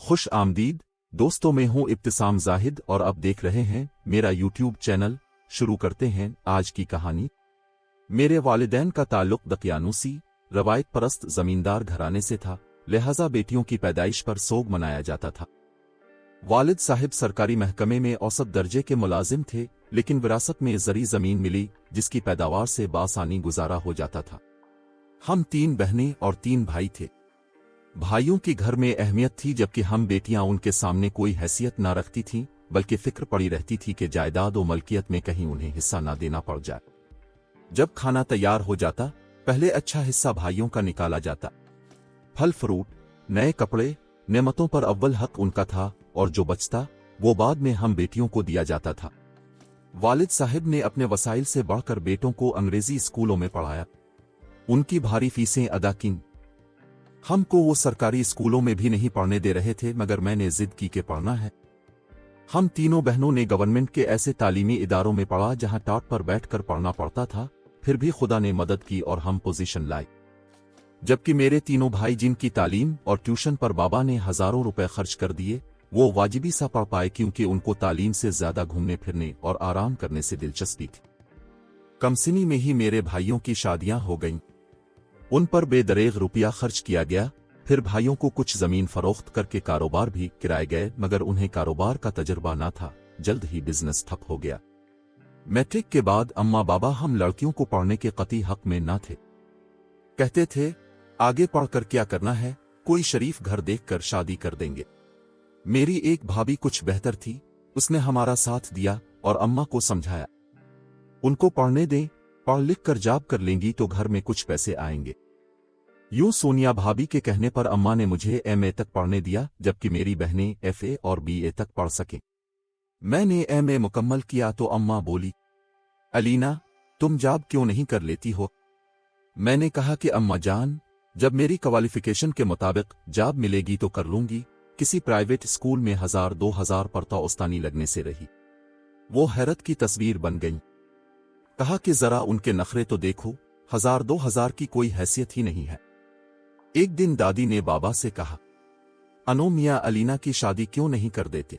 खुश आमदीद दोस्तों, मैं हूं इब्तिसाम जाहिद और आप देख रहे हैं मेरा यूट्यूब चैनल। शुरू करते हैं आज की कहानी। मेरे वालिदैन का ताल्लुक दकियानूसी रवायत परस्त जमींदार घराने से था, लिहाजा बेटियों की पैदाइश पर सोग मनाया जाता था। वालिद साहिब सरकारी महकमे में औसत दर्जे के मुलाजिम थे, लेकिन विरासत में जरी जमीन मिली जिसकी पैदावार से बासानी गुजारा हो जाता था। हम 3 बहनें और 3 भाई थे। भाइयों की घर में अहमियत थी, जबकि हम बेटियां उनके सामने कोई हैसियत न रखती थीं, बल्कि फिक्र पड़ी रहती थी कि जायदाद और मलकियत में कहीं उन्हें हिस्सा न देना पड़ जाए। जब खाना तैयार हो जाता, पहले अच्छा हिस्सा भाइयों का निकाला जाता। फल फ्रूट, नए कपड़े, नेमतों पर अव्वल हक उनका था, और जो बचता वो बाद में हम बेटियों को दिया जाता था। वालिद साहिब ने अपने वसाइल से बढ़कर बेटों को अंग्रेजी स्कूलों में पढ़ाया, उनकी भारी फीसें अदा कीं। हमको वो सरकारी स्कूलों में भी नहीं पढ़ने दे रहे थे, मगर मैंने जिद की कि पढ़ना है। हम तीनों बहनों ने गवर्नमेंट के ऐसे तालीमी इदारों में पढ़ा जहां टाट पर बैठकर पढ़ना पड़ता था। फिर भी खुदा ने मदद की और हम पोजीशन लाए। जबकि मेरे तीनों भाई, जिनकी तालीम और ट्यूशन पर बाबा ने हजारों रुपए खर्च कर दिए, वो वाजिबी सा पढ़ पाए, क्योंकि उनको तालीम से ज्यादा घूमने फिरने और आराम करने से दिलचस्पी थी। कमसिनी में ही मेरे भाइयों की शादियां हो गईं। उन पर बेदरेग रुपया खर्च किया गया। फिर भाइयों को कुछ जमीन फरोख्त करके कारोबार भी किराए गए, मगर उन्हें कारोबार का तजर्बा ना था। जल्द ही बिजनेस ठप हो गया। मैट्रिक के बाद अम्मा बाबा हम लड़कियों को पढ़ने के कतई हक में ना थे। कहते थे, आगे पढ़कर क्या करना है, कोई शरीफ घर देखकर शादी कर देंगे। मेरी एक भाभी कुछ बेहतर थी, उसने हमारा साथ दिया और अम्मा को समझाया, उनको पढ़ने दें, पढ़ लिख कर जॉब कर लेंगी तो घर में कुछ पैसे आएंगे। यूं सोनिया भाभी के कहने पर अम्मा ने मुझे एमए तक पढ़ने दिया, जबकि मेरी बहनें एफए और बीए तक पढ़ सकें। मैंने एमए मुकम्मल किया तो अम्मा बोली, अलीना तुम जॉब क्यों नहीं कर लेती हो? मैंने कहा कि अम्मा जान, जब मेरी क्वालिफिकेशन के मुताबिक जॉब मिलेगी तो कर लूंगी। किसी प्राइवेट स्कूल में 1000-2000 पर तो उस्तानी लगने से रही। वो हैरत की तस्वीर बन गई। कहा कि जरा उनके नखरे तो देखो, 1000-2000 की कोई हैसियत ही नहीं है। एक दिन दादी ने बाबा से कहा, अनो मियां अलीना की शादी क्यों नहीं कर देते?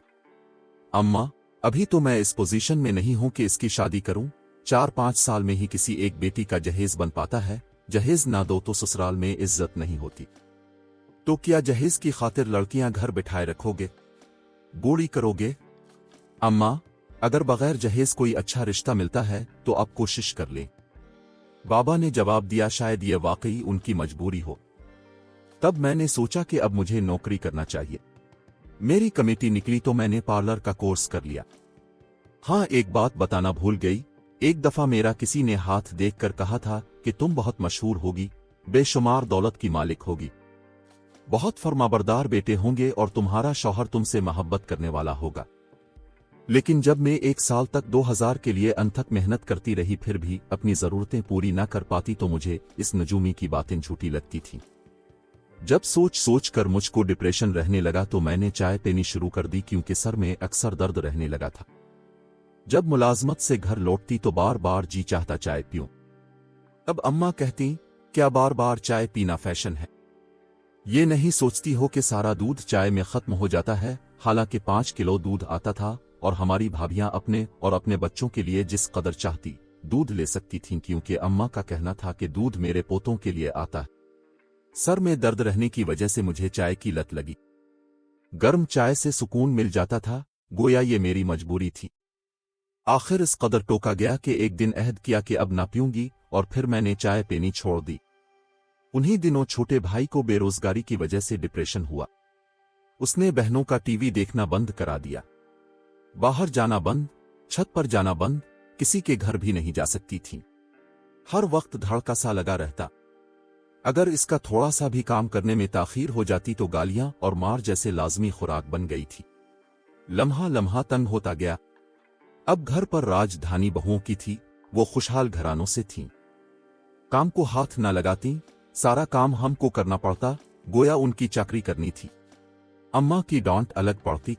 अम्मा, अभी तो मैं इस पोजीशन में नहीं हूं कि इसकी शादी करूं। 4-5 साल में ही किसी एक बेटी का जहेज बन पाता है। जहेज ना दो तो ससुराल में इज्जत नहीं होती। तो क्या जहेज की खातिर लड़कियां घर बिठाए रखोगे, बूढ़ी करोगे? अम्मा, अगर बगैर जहेज कोई अच्छा रिश्ता मिलता है तो आप कोशिश कर लें। बाबा ने जवाब दिया, शायद ये वाकई उनकी मजबूरी हो। तब मैंने सोचा कि अब मुझे नौकरी करना चाहिए। मेरी कमेटी निकली तो मैंने पार्लर का कोर्स कर लिया। हाँ, एक बात बताना भूल गई। एक दफा मेरा किसी ने हाथ देखकर कहा था कि तुम बहुत मशहूर होगी, बेशुमार दौलत की मालिक होगी, बहुत फरमाबरदार बेटे होंगे और तुम्हारा शौहर तुमसे मोहब्बत करने वाला होगा। लेकिन जब मैं 1 साल तक 2000 के लिए अनथक मेहनत करती रही, फिर भी अपनी जरूरतें पूरी न कर पाती, तो मुझे इस नजूमी की बातें झूठी लगती थीं। जब सोच कर मुझको डिप्रेशन रहने लगा तो मैंने चाय पीनी शुरू कर दी, क्योंकि सर में अक्सर दर्द रहने लगा था। जब मुलाजमत से घर लौटती तो बार बार जी चाहता चाय पीऊं। अब अम्मा कहती, क्या बार बार चाय पीना फैशन है? ये नहीं सोचती हो कि सारा दूध चाय में खत्म हो जाता है। हालांकि 5 किलो दूध आता था और हमारी भाभियां अपने और अपने बच्चों के लिए जिस कदर चाहती दूध ले सकती थीं, क्योंकि अम्मा का कहना था कि दूध मेरे पोतों के लिए आता है। सर में दर्द रहने की वजह से मुझे चाय की लत लगी। गर्म चाय से सुकून मिल जाता था, गोया ये मेरी मजबूरी थी। आखिर इस कदर टोका गया कि एक दिन अहद किया कि अब ना पीऊंगी, और फिर मैंने चाय पीनी छोड़ दी। उन्हीं दिनों छोटे भाई को बेरोजगारी की वजह से डिप्रेशन हुआ। उसने बहनों का टीवी देखना बंद करा दिया, बाहर जाना बंद, छत पर जाना बंद, किसी के घर भी नहीं जा सकती थी। हर वक्त धड़का सा लगा रहता। अगर इसका थोड़ा सा भी काम करने में ताखीर हो जाती तो गालियां और मार जैसे लाजमी खुराक बन गई थी। लम्हा लम्हा तंग होता गया। अब घर पर राजधानी बहुओं की थी, वो खुशहाल घरानों से थीं। काम को हाथ न लगाती, सारा काम हमको करना पड़ता, गोया उनकी चाकरी करनी थी। अम्मा की डांट अलग पड़ती।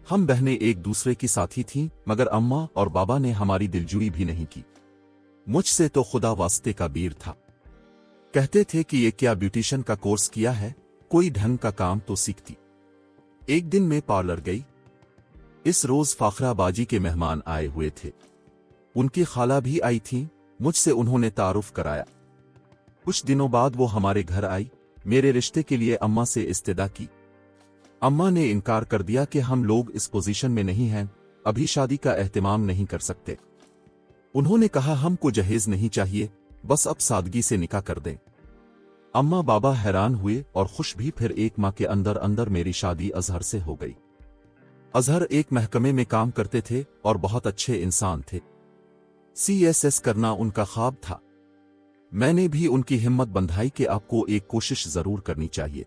हम बहनें एक दूसरे की साथी थीं, मगर अम्मा और बाबा ने हमारी दिलजुई भी नहीं की। मुझसे तो खुदा वास्ते का बीर था। कहते थे कि ये क्या ब्यूटिशियन का कोर्स किया है, कोई ढंग का काम तो सीखती। एक दिन मैं पार्लर गई। इस रोज फाखरा बाजी के मेहमान आए हुए थे। उनकी खाला भी आई थी। मुझसे उन्होंने तारुफ कराया। कुछ दिनों बाद वो हमारे घर आई। मेरे रिश्ते के लिए अम्मा से इस्तेदा की। अम्मा ने इनकार कर दिया कि हम लोग इस पोजीशन में नहीं हैं, अभी शादी का एहतमाम नहीं कर सकते। उन्होंने कहा हमको जहेज नहीं चाहिए, बस अब सादगी से निकाह कर दें। अम्मा बाबा हैरान हुए और खुश भी। फिर एक माह के अंदर अंदर मेरी शादी अजहर से हो गई। अजहर एक महकमे में काम करते थे और बहुत अच्छे इंसान थे। CSS करना उनका ख्वाब था। मैंने भी उनकी हिम्मत बंधाई कि आपको एक कोशिश जरूर करनी चाहिए।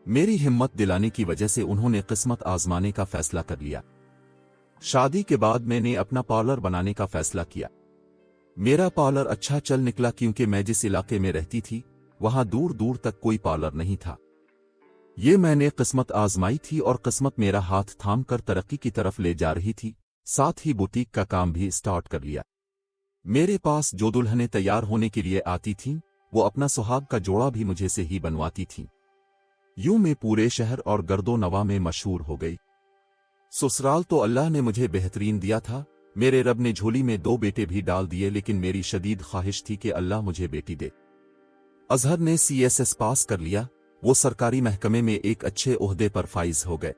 मेरी हिम्मत दिलाने की वजह से उन्होंने किस्मत आजमाने का फैसला कर लिया। शादी के बाद मैंने अपना पार्लर बनाने का फैसला किया। मेरा पार्लर अच्छा चल निकला क्योंकि मैं जिस इलाके में रहती थी वहां दूर दूर तक कोई पार्लर नहीं था। ये मैंने किस्मत आजमाई थी और किस्मत मेरा हाथ थाम कर तरक्की की तरफ ले जा रही थी। साथ ही बुटीक का काम भी स्टार्ट कर लिया। मेरे पास जो दुल्हनें तैयार होने के लिए आती थीं, वो अपना सुहाग का जोड़ा भी मुझे से ही बनवाती थीं। यूं मैं पूरे शहर और गर्दो नवा में मशहूर हो गई। ससुराल तो अल्लाह ने मुझे बेहतरीन दिया था। मेरे रब ने झोली में 2 बेटे भी डाल दिए, लेकिन मेरी शदीद ख्वाहिश थी कि अल्लाह मुझे बेटी दे। अजहर ने CSS पास कर लिया। वो सरकारी महकमे में एक अच्छे ओहदे पर फाइज हो गए।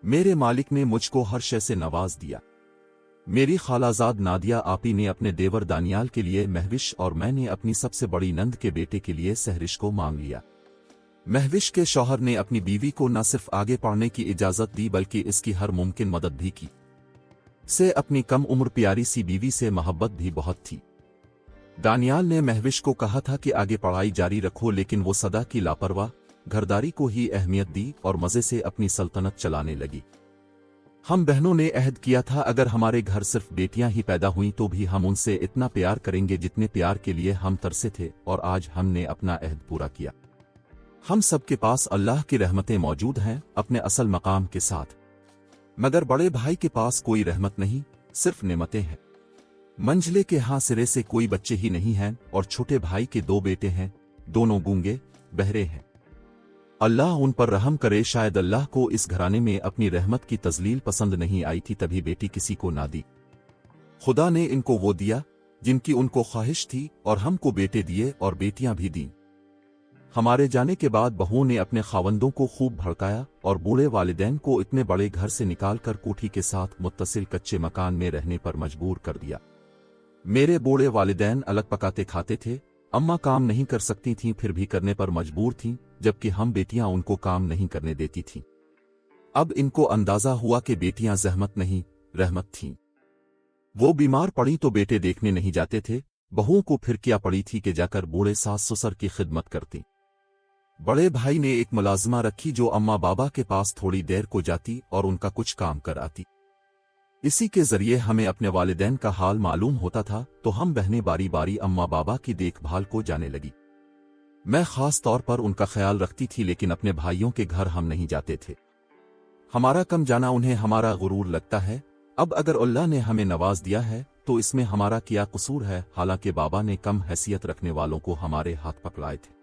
मेरे मालिक ने मुझको हर शय से नवाज दिया। मेरी खालाजाद नादिया आपी ने अपने देवर दानियाल के लिए महविश और मैंने अपनी सबसे बड़ी नंद के बेटे के लिए सहरिश को मांग लिया। महविश के शौहर ने अपनी बीवी को न सिर्फ आगे पढ़ने की इजाजत दी बल्कि इसकी हर मुमकिन मदद भी की। से अपनी कम उम्र प्यारी सी बीवी से मोहब्बत भी बहुत थी। दानियाल ने महविश को कहा था कि आगे पढ़ाई जारी रखो, लेकिन वो सदा की लापरवाह घरदारी को ही अहमियत दी और मजे से अपनी सल्तनत चलाने लगी। हम बहनों ने अहद किया था अगर हमारे घर सिर्फ बेटियां ही पैदा हुईं तो भी हम उनसे इतना प्यार करेंगे जितने प्यार के लिए हम तरसे थे, और आज हमने अपना अहद पूरा किया। हम सबके पास अल्लाह की रहमतें मौजूद हैं अपने असल मकाम के साथ, मगर बड़े भाई के पास कोई रहमत नहीं, सिर्फ नेमतें हैं। मंझले के हां सिरे से कोई बच्चे ही नहीं हैं और छोटे भाई के 2 बेटे हैं, दोनों गूंगे बहरे हैं। अल्लाह उन पर रहम करे। शायद अल्लाह को इस घराने में अपनी रहमत की तजलील पसंद नहीं आई थी, तभी बेटी किसी को ना दी। खुदा ने इनको वो दिया जिनकी उनको ख्वाहिश थी और हमको बेटे दिए और बेटियां भी दी। हमारे जाने के बाद बहुओं ने अपने खावंदों को खूब भड़काया और बूढ़े वालिदैन को इतने बड़े घर से निकालकर कोठी के साथ मुत्तसिल कच्चे मकान में रहने पर मजबूर कर दिया। मेरे बूढ़े वालिदैन अलग पकाते खाते थे। अम्मा काम नहीं कर सकती थीं, फिर भी करने पर मजबूर थीं, जबकि हम बेटियां उनको काम नहीं करने देती थीं। अब इनको अंदाजा हुआ कि बेटियां जहमत नहीं रहमत थीं। वो बीमार पड़ी तो बेटे देखने नहीं जाते थे। बहुओं को फिर क्या पड़ी थी कि जाकर बूढ़े सास ससुर की खिदमत करती। बड़े भाई ने एक मुलाजमा रखी जो अम्मा बाबा के पास थोड़ी देर को जाती और उनका कुछ काम कर आती। इसी के जरिए हमें अपने वालिदैन का हाल मालूम होता था, तो हम बहनें बारी बारी अम्मा बाबा की देखभाल को जाने लगी। मैं खास तौर पर उनका ख्याल रखती थी, लेकिन अपने भाइयों के घर हम नहीं जाते थे। हमारा कम जाना उन्हें हमारा गुरूर लगता है। अब अगर अल्लाह ने हमें नवाज दिया है तो इसमें हमारा क्या कसूर है। हालांकि बाबा ने कम हैसियत रखने वालों को हमारे हाथ पकड़ाए थे।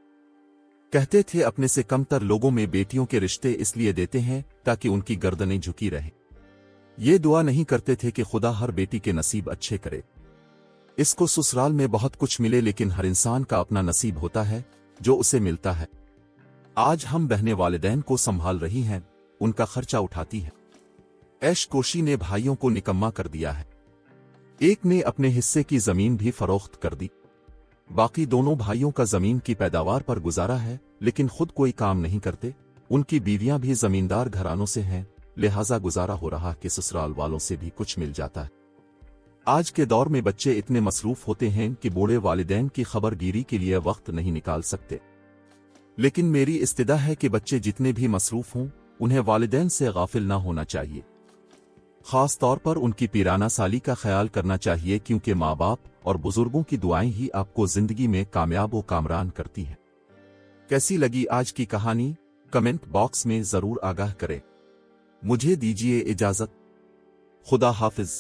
कहते थे अपने से कमतर लोगों में बेटियों के रिश्ते इसलिए देते हैं ताकि उनकी गर्दनें झुकी रहें। ये दुआ नहीं करते थे कि खुदा हर बेटी के नसीब अच्छे करे। इसको ससुराल में बहुत कुछ मिले, लेकिन हर इंसान का अपना नसीब होता है जो उसे मिलता है। आज हम बहने वालिदैन को संभाल रही हैं, उनका खर्चा उठाती हैं। ऐश कोशी ने भाइयों को निकम्मा कर दिया है। एक ने अपने हिस्से की जमीन भी फरोख्त कर दी। बाकी दोनों भाइयों का जमीन की पैदावार पर गुजारा है, लेकिन खुद कोई काम नहीं करते। उनकी बीवियां भी जमींदार घरानों से हैं, लिहाजा गुजारा हो रहा कि ससुराल वालों से भी कुछ मिल जाता है। आज के दौर में बच्चे इतने मसरूफ होते हैं कि बूढ़े वालिदैन की खबरगिरी के लिए वक्त नहीं निकाल सकते। लेकिन मेरी इस्तिदा है कि बच्चे जितने भी मसरूफ हों, उन्हें वालिदैन से गाफिल ना होना चाहिए। खास तौर पर उनकी पीराना साली का ख्याल करना चाहिए, क्योंकि माँ बाप और बुजुर्गों की दुआएं ही आपको जिंदगी में कामयाब व कामरान करती हैं। कैसी लगी आज की कहानी? कमेंट बॉक्स में जरूर आगाह करें। मुझे दीजिए इजाजत। खुदा हाफिज।